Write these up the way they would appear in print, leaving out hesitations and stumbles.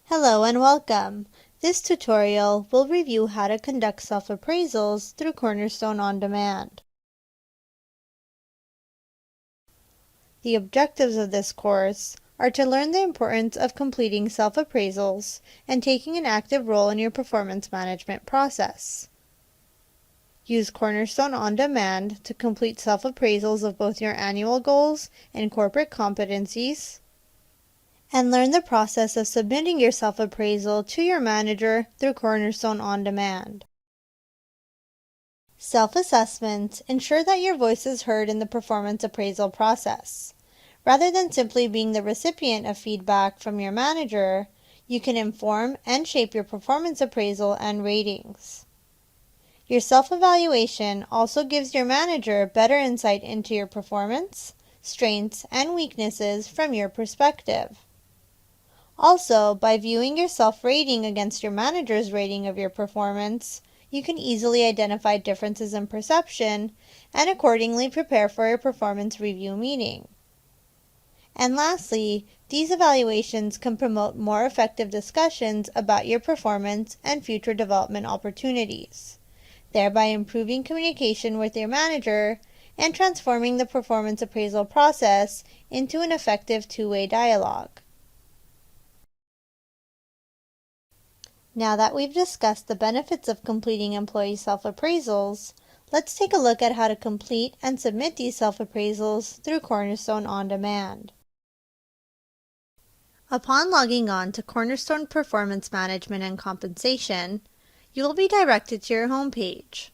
Hello and welcome. This tutorial will review how to conduct self-appraisals through Cornerstone On Demand. The objectives of this course are to learn the importance of completing self-appraisals and taking an active role in your performance management process. Use Cornerstone On Demand to complete self-appraisals of both your annual goals and corporate competencies, and learn the process of submitting your self-appraisal to your manager through Cornerstone On Demand. Self-assessments ensure that your voice is heard in the performance appraisal process. Rather than simply being the recipient of feedback from your manager, you can inform and shape your performance appraisal and ratings. Your self-evaluation also gives your manager better insight into your performance, strengths, and weaknesses from your perspective. Also, by viewing your self-rating against your manager's rating of your performance, you can easily identify differences in perception and accordingly prepare for your performance review meeting. And lastly, these evaluations can promote more effective discussions about your performance and future development opportunities, thereby improving communication with your manager and transforming the performance appraisal process into an effective two-way dialogue. Now that we've discussed the benefits of completing employee self-appraisals, let's take a look at how to complete and submit these self-appraisals through Cornerstone On Demand. Upon logging on to Cornerstone Performance Management and Compensation, you will be directed to your home page.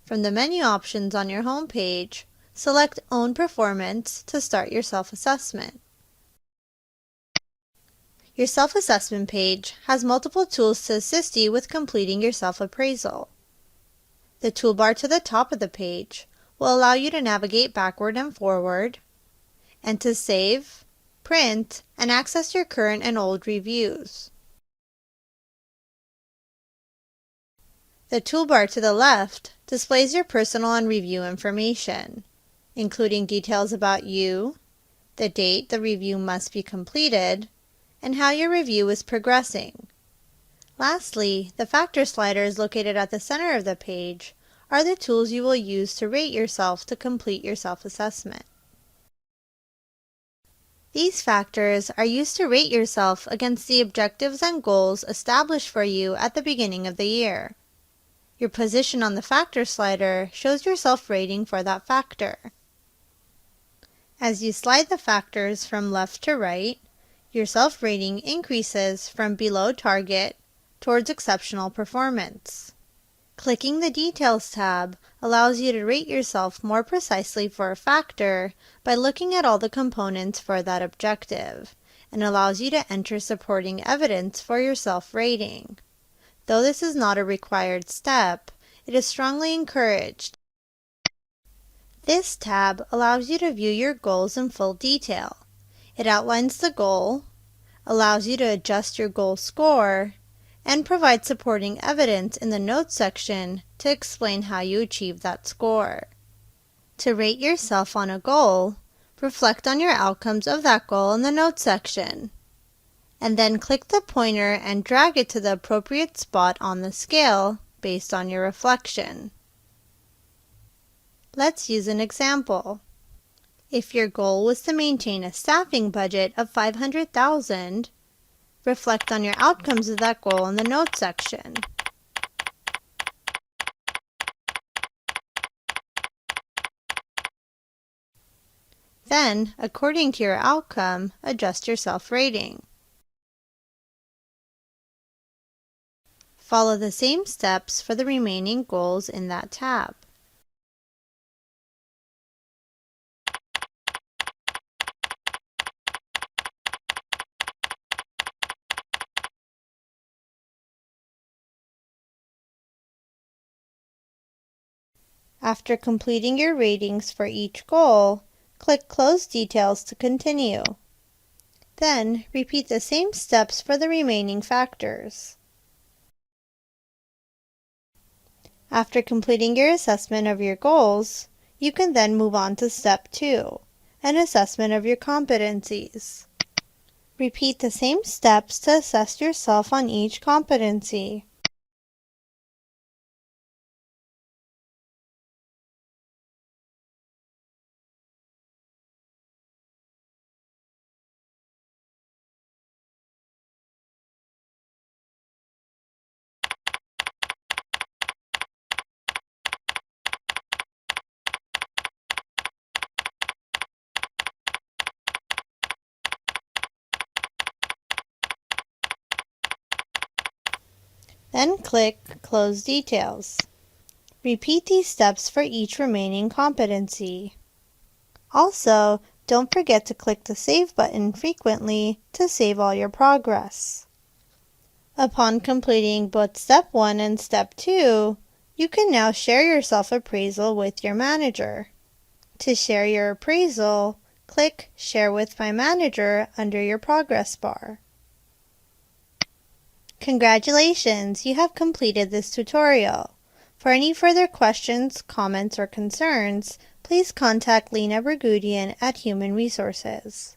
From the menu options on your home page, select Own Performance to start your self-assessment. Your self-assessment page has multiple tools to assist you with completing your self-appraisal. The toolbar to the top of the page will allow you to navigate backward and forward, and to save, print, and access your current and old reviews. The toolbar to the left displays your personal and review information, including details about you, the date the review must be completed, and how your review is progressing. Lastly, the factor sliders located at the center of the page are the tools you will use to rate yourself to complete your self-assessment. These factors are used to rate yourself against the objectives and goals established for you at the beginning of the year. Your position on the factor slider shows your self-rating for that factor. As you slide the factors from left to right, your self-rating increases from below target towards exceptional performance. Clicking the Details tab allows you to rate yourself more precisely for a factor by looking at all the components for that objective, and allows you to enter supporting evidence for your self-rating. Though this is not a required step, it is strongly encouraged. This tab allows you to view your goals in full detail. It outlines the goal, allows you to adjust your goal score, and provides supporting evidence in the Notes section to explain how you achieved that score. To rate yourself on a goal, reflect on your outcomes of that goal in the Notes section, and then click the pointer and drag it to the appropriate spot on the scale based on your reflection. Let's use an example. If your goal was to maintain a staffing budget of $500,000, reflect on your outcomes of that goal in the Notes section. Then, according to your outcome, adjust your self-rating. Follow the same steps for the remaining goals in that tab. After completing your ratings for each goal, click Close Details to continue. Then, repeat the same steps for the remaining factors. After completing your assessment of your goals, you can then move on to Step 2, an assessment of your competencies. Repeat the same steps to assess yourself on each competency. Then click Close Details. Repeat these steps for each remaining competency. Also, don't forget to click the Save button frequently to save all your progress. Upon completing both Step 1 and Step 2, you can now share your self-appraisal with your manager. To share your appraisal, click Share with my manager under your progress bar. Congratulations, you have completed this tutorial. For any further questions, comments, or concerns, please contact Lena Bergudian at Human Resources.